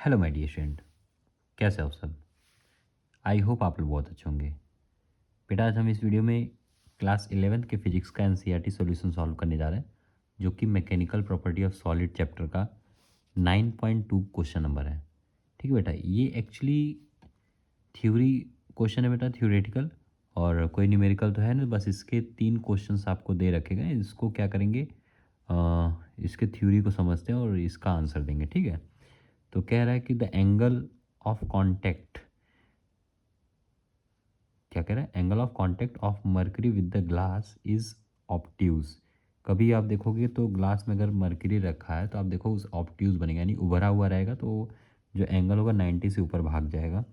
Hello my dear friend, कैसे हो आप सब। आई होप आप लोग बहुत अच्छे होंगे। बेटा आज हम इस वीडियो में क्लास 11th के फिजिक्स का एनसीईआरटी सॉल्यूशन सॉल्व करने जा रहे हैं, जो कि mechanical property of solid chapter का 9.2 क्वेश्चन नंबर है। ठीक है बेटा, ये एक्चुअली थ्योरी क्वेश्चन है बेटा, थ्योरेटिकल, और कोई न्यूमेरिकल तो है नहीं। बस इसके 3 क्वेश्चंस आपको दे रखे गए, इसको क्या करेंगे, इसके थ्योरी को समझते हैं और इसका आंसर देंगे। ठीक है, तो कह रहा है कि द एंगल ऑफ कांटेक्ट, क्या कह रहा है, angle of contact of mercury with the glass is obtuse. कभी आप देखोगे तो ग्लास में अगर मर्करी रखा है तो आप देखो उस ऑब्ट्यूज बनेगा, यानी उभरा हुआ रहेगा, तो जो एंगल होगा 90 से ऊपर भाग जाएगा।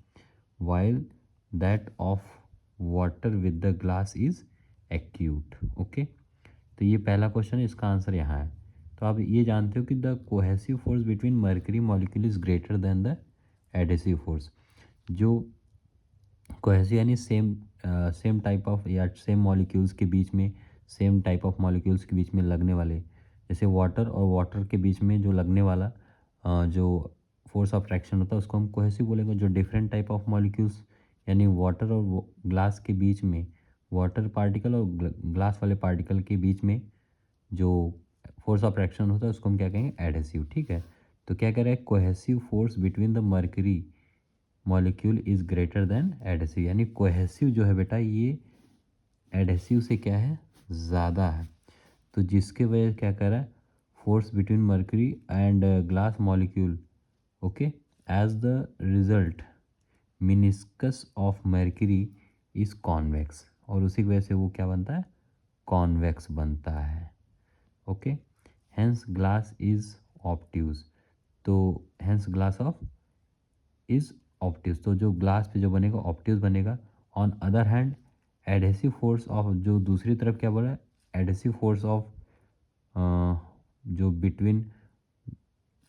While that of water with the glass is acute. Okay, तो ये पहला क्वेश्चन है, इसका आंसर यहाँ है। तो आप ये जानते हो कि the cohesive force between mercury molecule is greater than the adhesive force. जो कोहेसिव यानी सेम टाइप ऑफ या सेम मॉलिक्यूल्स के बीच में, सेम टाइप ऑफ मॉलिक्यूल्स के बीच में लगने वाले, जैसे वाटर और वाटर के बीच में जो लगने वाला जो फोर्स ऑफ अट्रैक्शन होता है उसको हम कोहेसिव बोलेंगे। जो डिफरेंट टाइप ऑफ मॉलिक्यूल्स यानी वाटर और ग्लास के बीच में, वाटर पार्टिकल और ग्लास वाले पार्टिकल के बीच में जो फोर्स ऑफ अट्रैक्शन होता है उसको हम क्या कहेंगे, एडहेसिव। ठीक है, तो क्या कह रहा है, cohesive force between the mercury molecule is greater than adhesive, यानी कोहेसिव जो है बेटा ये एडहेसिव से क्या है, ज़्यादा है। तो जिसके वजह क्या कह रहा है, force between mercury and glass molecule, okay, as the result meniscus of mercury is convex, और उसी की वजह से वो क्या बनता है, कॉन्वेक्स बनता है। Okay, hence glass is obtuse, तो hence glass of is obtuse, तो जो ग्लास पे जो बनेगा ऑब्ट्यूज बनेगा। On other hand adhesive force of, जो दूसरी तरफ क्या बोला है, एडहेसिव फोर्स ऑफ जो between,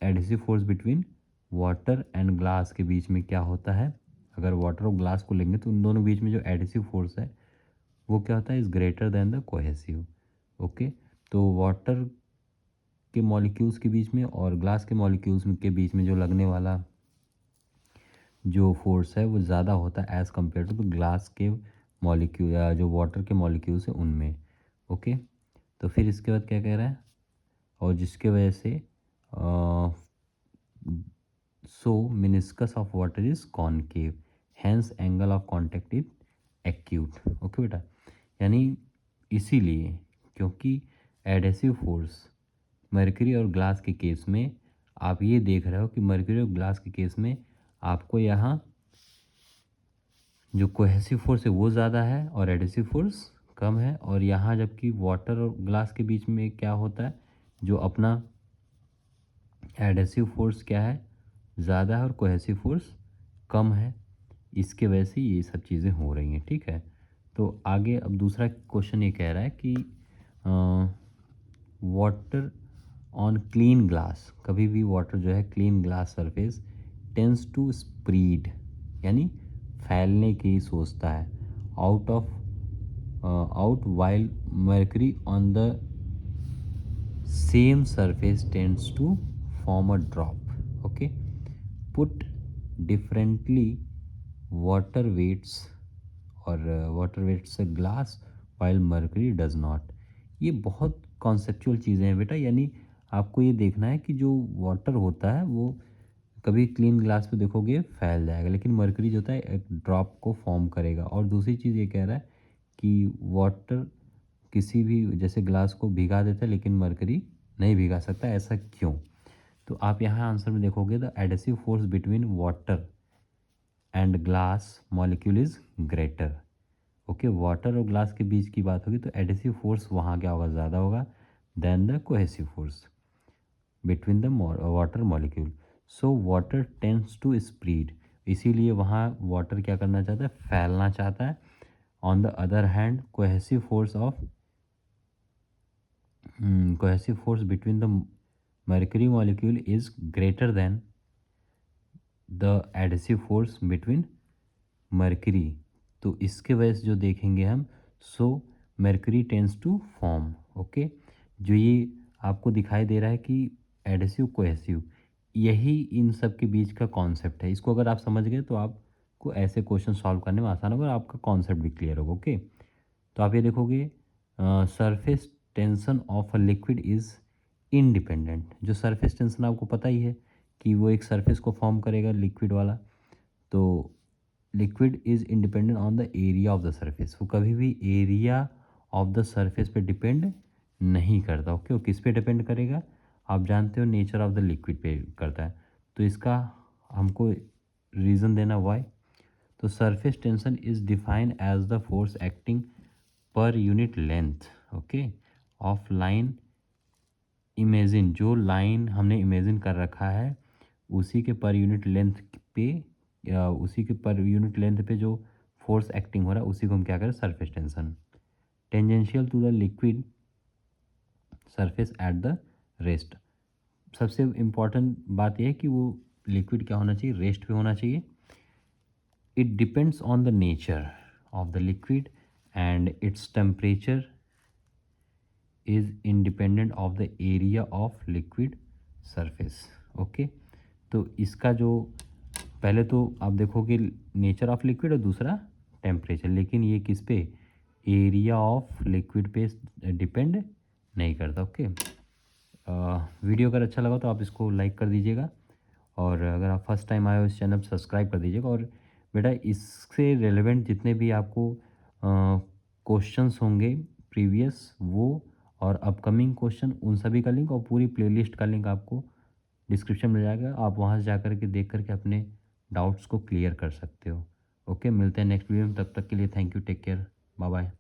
adhesive force between water and glass के बीच में क्या होता है, अगर वाटर और ग्लास को लेंगे तो उन दोनों के बीच में जो एडहेसिव फोर्स है वो क्या होता है, is greater than the cohesive. Okay, तो वाटर के मॉलिक्यूल्स के बीच में और ग्लास के मॉलिक्यूल्स के बीच में जो लगने वाला जो फोर्स है वो ज़्यादा होता है एज़ कम्पेयर टू ग्लास के मॉलिक्यूल या जो वाटर के मॉलिक्यूल्स है उनमें। ओके, तो फिर इसके बाद क्या कह रहा है, और जिसके वजह से so meniscus of water is concave, hence angle of contact is acute. Okay बेटा, यानी इसीलिए, क्योंकि एडहेसिव फोर्स मर्करी और ग्लास के केस में आप ये देख रहे हो कि मर्करी और ग्लास के केस में आपको यहाँ जो कोहेसिव फोर्स है वो ज़्यादा है और एडहेसिव फोर्स कम है, और यहाँ जबकि वाटर और ग्लास के बीच में क्या होता है, जो अपना एडहेसिव फोर्स क्या है, ज़्यादा है और कोहेसिव फोर्स कम है। इसके वजह से ये सब चीज़ें हो रही हैं। ठीक है, तो आगे अब दूसरा क्वेश्चन ये कह रहा है कि वाटर ऑन क्लीन ग्लास, कभी भी वाटर जो है clean glass surface tends to spread, यानी फैलने की सोचता है, out of out while mercury on the same surface tends to form a drop. Okay, put differently water wets और water wets glass while mercury does not. ये बहुत conceptual चीज़ें हैं बेटा, यानी आपको ये देखना है कि जो वाटर होता है वो कभी क्लीन ग्लास पे देखोगे फैल जाएगा, लेकिन मर्करी जो होता है एक ड्रॉप को फॉर्म करेगा। और दूसरी चीज़ ये कह रहा है कि वाटर किसी भी जैसे ग्लास को भिगा देता है लेकिन मर्करी नहीं भिगा सकता, ऐसा क्यों। तो आप यहाँ आंसर में देखोगे the adhesive force between water and glass molecule is greater. Okay, water और ग्लास के बीच की बात होगी तो एडहेसिव फोर्स वहाँ क्या होगा, ज़्यादा होगा then the cohesive force between the water molecule. So water tends to spread, इसीलिए वहाँ वाटर क्या करना चाहता है, फैलना चाहता है। On the other hand cohesive force of cohesive force between the mercury molecule is greater than the adhesive force between mercury। तो इसके वजह से जो देखेंगे हम, सो mercury tends to form। Okay, जो ये आपको दिखाई दे रहा है कि एडहेसिव कोहेसिव, यही इन सब के बीच का कॉन्सेप्ट है। इसको अगर आप समझ गए तो आपको ऐसे क्वेश्चन सॉल्व करने में आसान होगा और आपका कॉन्सेप्ट भी क्लियर होगा। ओके, तो आप ये देखोगे surface tension of a liquid is independent. जो सरफेस टेंशन आपको पता ही है कि वो एक सरफेस को फॉर्म करेगा लिक्विड वाला। तो liquid is independent on the area of the surface. वो कभी भी एरिया ऑफ द सरफेस पे डिपेंड नहीं करता। ओके, वो किस पे डिपेंड करेगा? आप जानते हो नेचर ऑफ द लिक्विड पे करता है। तो इसका हमको रीज़न देना वाई। तो surface tension is defined as the force acting per unit length, okay, of line. Imagine, जो लाइन हमने इमेजिन कर रखा है उसी के पर यूनिट लेंथ पे, या उसी के पर यूनिट लेंथ पे जो फोर्स एक्टिंग हो रहा है उसी को हम क्या करें? Surface tension. Tangential to the liquid surface at the rest. सबसे इम्पॉर्टेंट बात यह है कि वो लिक्विड क्या होना चाहिए? रेस्ट पे होना चाहिए। It depends on the nature of the liquid and its temperature is independent of the area of liquid surface. Okay, तो इसका जो पहले तो आप देखोगे नेचर ऑफ लिक्विड और दूसरा टेम्परेचर, लेकिन ये किस पे? एरिया ऑफ लिक्विड पे डिपेंड नहीं करता। ओके, वीडियो अगर अच्छा लगा तो आप इसको लाइक कर दीजिएगा, और अगर आप फर्स्ट टाइम आए हो इस चैनल पर सब्सक्राइब कर दीजिएगा। और बेटा इससे रिलेवेंट जितने भी आपको क्वेश्चंस होंगे प्रीवियस, वो और अपकमिंग क्वेश्चन, उन सभी का लिंक और पूरी प्लेलिस्ट का लिंक आपको डिस्क्रिप्शन में मिल जाएगा। आप वहाँ से जा कर के देख करके अपने डाउट्स को क्लियर कर सकते हो। ओके, मिलते हैं नेक्स्ट वीडियो में, तब तक के लिए thank you, take care, bye bye.